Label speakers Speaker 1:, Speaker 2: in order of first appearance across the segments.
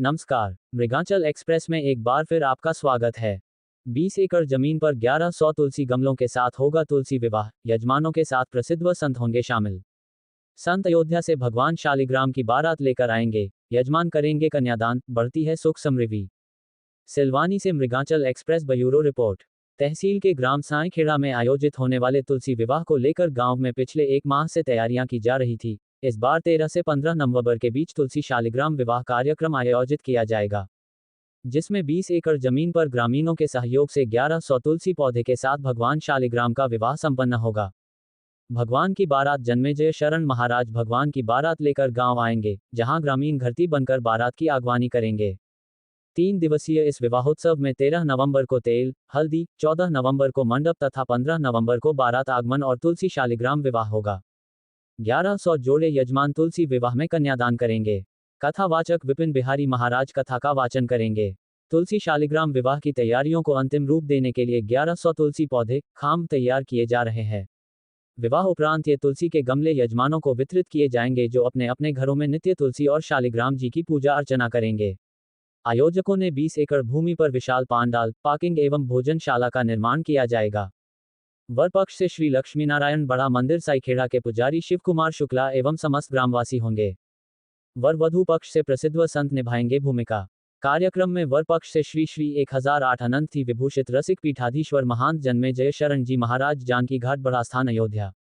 Speaker 1: नमस्कार, मृगांचल एक्सप्रेस में एक बार फिर आपका स्वागत है। 20 एकड़ जमीन पर 1100 तुलसी गमलों के साथ होगा तुलसी विवाह। यजमानों के साथ प्रसिद्ध व संत होंगे शामिल। संत अयोध्या से भगवान शालिग्राम की बारात लेकर आएंगे। यजमान करेंगे कन्यादान, बढ़ती है सुख समृद्धि। सिलवानी से मृगांचल एक्सप्रेस ब्यूरो रिपोर्ट। तहसील के ग्राम साईखेड़ा में आयोजित होने वाले तुलसी विवाह को लेकर गांव में पिछले एक माह से तैयारियां की जा रही थी। इस बार 13 से 15 नवंबर के बीच तुलसी शालिग्राम विवाह कार्यक्रम आयोजित किया जाएगा, जिसमें 20 एकड़ जमीन पर ग्रामीणों के सहयोग से 1100 तुलसी पौधे के साथ भगवान शालिग्राम का विवाह संपन्न होगा। भगवान की बारात जन्मेजय शरण महाराज भगवान की बारात लेकर गांव आएंगे, जहां ग्रामीण घरती बनकर बारात की अगवानी करेंगे। 3 दिवसीय इस विवाहोत्सव में 13 नवंबर को तेल, हल्दी, 14 नवंबर को मंडप तथा 15 नवंबर को बारात आगमन और तुलसी शालिग्राम विवाह होगा। 1100 जोड़े यजमान तुलसी विवाह में कन्यादान करेंगे। कथावाचक विपिन बिहारी महाराज कथा का वाचन करेंगे। तुलसी शालिग्राम विवाह की तैयारियों को अंतिम रूप देने के लिए 1100 तुलसी पौधे, खाम तैयार किए जा रहे हैं। विवाह उपरांत ये तुलसी के गमले यजमानों को वितरित किए जाएंगे, जो अपने अपने घरों में नित्य तुलसी और शालिग्राम जी की पूजा अर्चना करेंगे। आयोजकों ने 20 एकड़ भूमि पर विशाल पांडाल, पार्किंग एवं भोजनशाला का निर्माण किया जाएगा। वर पक्ष से श्री लक्ष्मीनारायण बड़ा मंदिर साईखेड़ा के पुजारी शिव कुमार शुक्ला एवं समस्त ग्रामवासी होंगे। वर वधू पक्ष से प्रसिद्ध व संत निभाएंगे भूमिका। कार्यक्रम में वर पक्ष से श्री 1008 अनंत थी विभूषित रसिक पीठाधीश्वर महंत जन्मेजय शरण जी महाराज जानकी घाट बड़ा स्थान अयोध्या।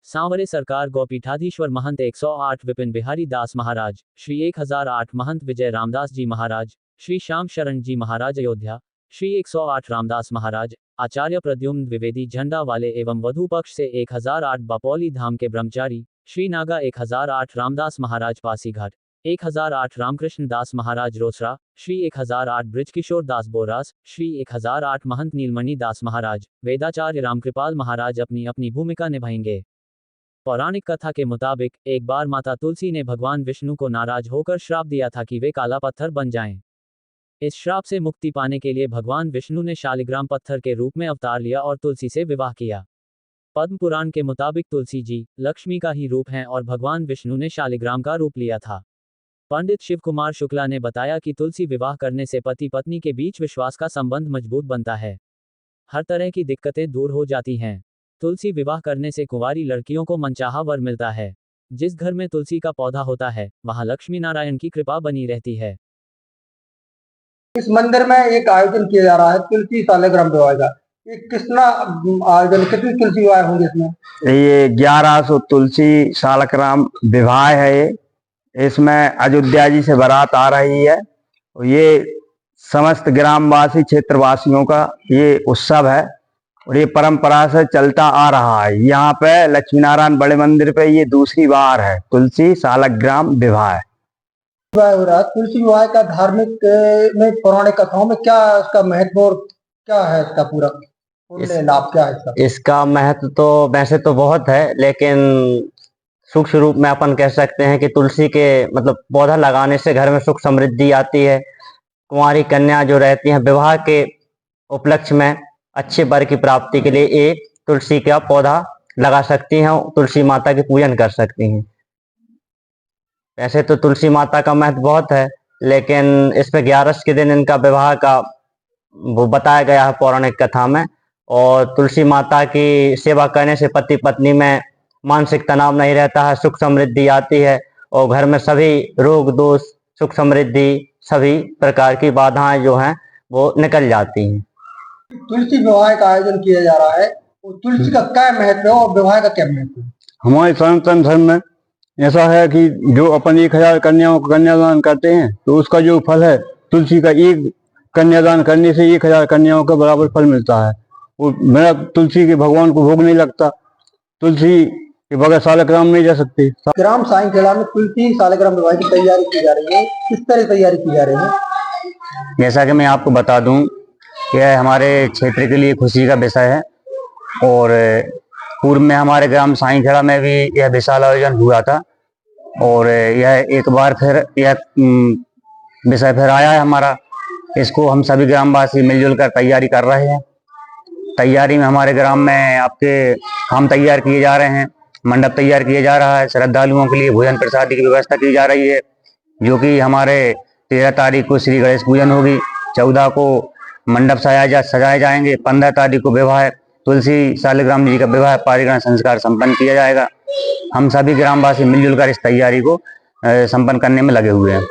Speaker 1: सांवरे सरकार गौ पीठाधीश्वर महंत 108 विपिन बिहारी दास महाराज, श्री 1008 महंत विजय रामदास जी महाराज, श्री श्याम शरण जी महाराज अयोध्या, श्री 108 रामदास महाराज, आचार्य प्रद्युम्न द्विवेदी झंडा वाले एवं वधू पक्ष से 1008 बपौली धाम के ब्रह्मचारी, श्री नागा 1008 रामदास महाराज पासीघाट, 1008 रामकृष्ण दास महाराज रोसरा, श्री 1008 ब्रिजकिशोर दास बोरास, श्री 1008 महंत नीलमणि दास महाराज, वेदाचार्य रामकृपाल महाराज अपनी अपनी भूमिका निभाएंगे। पौराणिक कथा के मुताबिक एक बार माता तुलसी ने भगवान विष्णु को नाराज होकर श्राप दिया था कि वे काला पत्थर बन जाएं। इस श्राप से मुक्ति पाने के लिए भगवान विष्णु ने शालिग्राम पत्थर के रूप में अवतार लिया और तुलसी से विवाह किया। पद्म पुराण के मुताबिक तुलसी जी लक्ष्मी का ही रूप हैं और भगवान विष्णु ने शालिग्राम का रूप लिया था। पंडित शिव कुमार शुक्ला ने बताया कि तुलसी विवाह करने से पति पत्नी के बीच विश्वास का संबंध मजबूत बनता है। हर तरह की दिक्कतें दूर हो जाती हैं। तुलसी विवाह करने से कुंवारी लड़कियों को मनचाहा वर मिलता है। जिस घर में तुलसी का पौधा होता है, वहां लक्ष्मी नारायण की कृपा बनी रहती है।
Speaker 2: इस मंदिर में एक आयोजन किया जा रहा है तुलसी शालिग्राम विवाह का। ये कितना आयोजन, कितनी तुलसी विवाह होंगे इसमें?
Speaker 3: ये 1100 तुलसी शालिग्राम विवाह है। इसमें अयोध्या जी से बारात आ रही है। ये समस्त ग्रामवासी क्षेत्रवासियों का ये उत्सव है और ये परंपरा से चलता आ रहा है। यहाँ पे लक्ष्मी नारायण बड़े मंदिर पे ये दूसरी बार है तुलसी शालिग्राम विवाह
Speaker 2: हो रहा है। तुलसी विवाह का धार्मिक में पौराणिक कथाओं में क्या इसका महत्व और क्या है इसका पूरा लाभ क्या है
Speaker 4: इसका महत्व तो वैसे तो बहुत है, लेकिन सूक्ष्म रूप में अपन कह सकते हैं कि तुलसी के मतलब पौधा लगाने से घर में सुख समृद्धि आती है। कुंवारी कन्या जो रहती हैं विवाह के उपलक्ष्य में अच्छे वर की प्राप्ति के लिए एक तुलसी का पौधा लगा सकती हैं, तुलसी माता की पूजन कर सकती हैं। वैसे तो तुलसी माता का महत्व बहुत है, लेकिन इस पे 11 के दिन इनका विवाह का वो बताया गया है पौराणिक कथा में। और तुलसी माता की सेवा करने से पति पत्नी में मानसिक तनाव नहीं रहता है, सुख समृद्धि आती है और घर में सभी रोग दोष, सुख समृद्धि, सभी प्रकार की बाधाएं जो हैं वो निकल जाती हैं।
Speaker 2: तुलसी विवाह का आयोजन किया जा रहा है, तुलसी का क्या महत्व है और विवाह का क्या महत्व है?
Speaker 3: हमारे सनातन धर्म में ऐसा है कि जो अपन 1000 कन्याओं को कन्यादान करते हैं तो उसका जो फल है, तुलसी का एक कन्यादान करने से 1000 कन्याओं का बराबर फल मिलता है। वो मेरा तुलसी के भगवान को भोग नहीं लगता, तुलसी के बगैर शालिग्राम नहीं जा सकते।
Speaker 2: ग्राम साईखेड़ा में तुलसी शालिग्राम विवाह की तैयारी की जा रही है, किस तरह की तैयारी की जा रही है?
Speaker 4: जैसा कि मैं आपको बता दूं, यह हमारे क्षेत्र के लिए खुशी का विषय है और पूर्व में हमारे ग्राम साईखेड़ा में भी यह विशाल आयोजन हुआ था और यह एक बार फिर यह विषय फिर आया है हमारा। इसको हम सभी ग्रामवासी मिलजुल कर तैयारी कर रहे हैं। तैयारी में हमारे ग्राम में आपके काम तैयार किए जा रहे हैं, मंडप तैयार किया जा रहा है, श्रद्धालुओं के लिए भोजन प्रसाद की व्यवस्था की जा रही है, जो कि हमारे
Speaker 3: 13 तारीख को श्री गणेश पूजन होगी, 14 को मंडप सजाए जाएंगे, 15 तारीख को विवाह तुलसी शालिग्राम जी का विवाह पारिगण संस्कार संपन्न किया जाएगा। हम सभी ग्रामवासी मिलजुल कर इस तैयारी को संपन्न करने में लगे हुए हैं।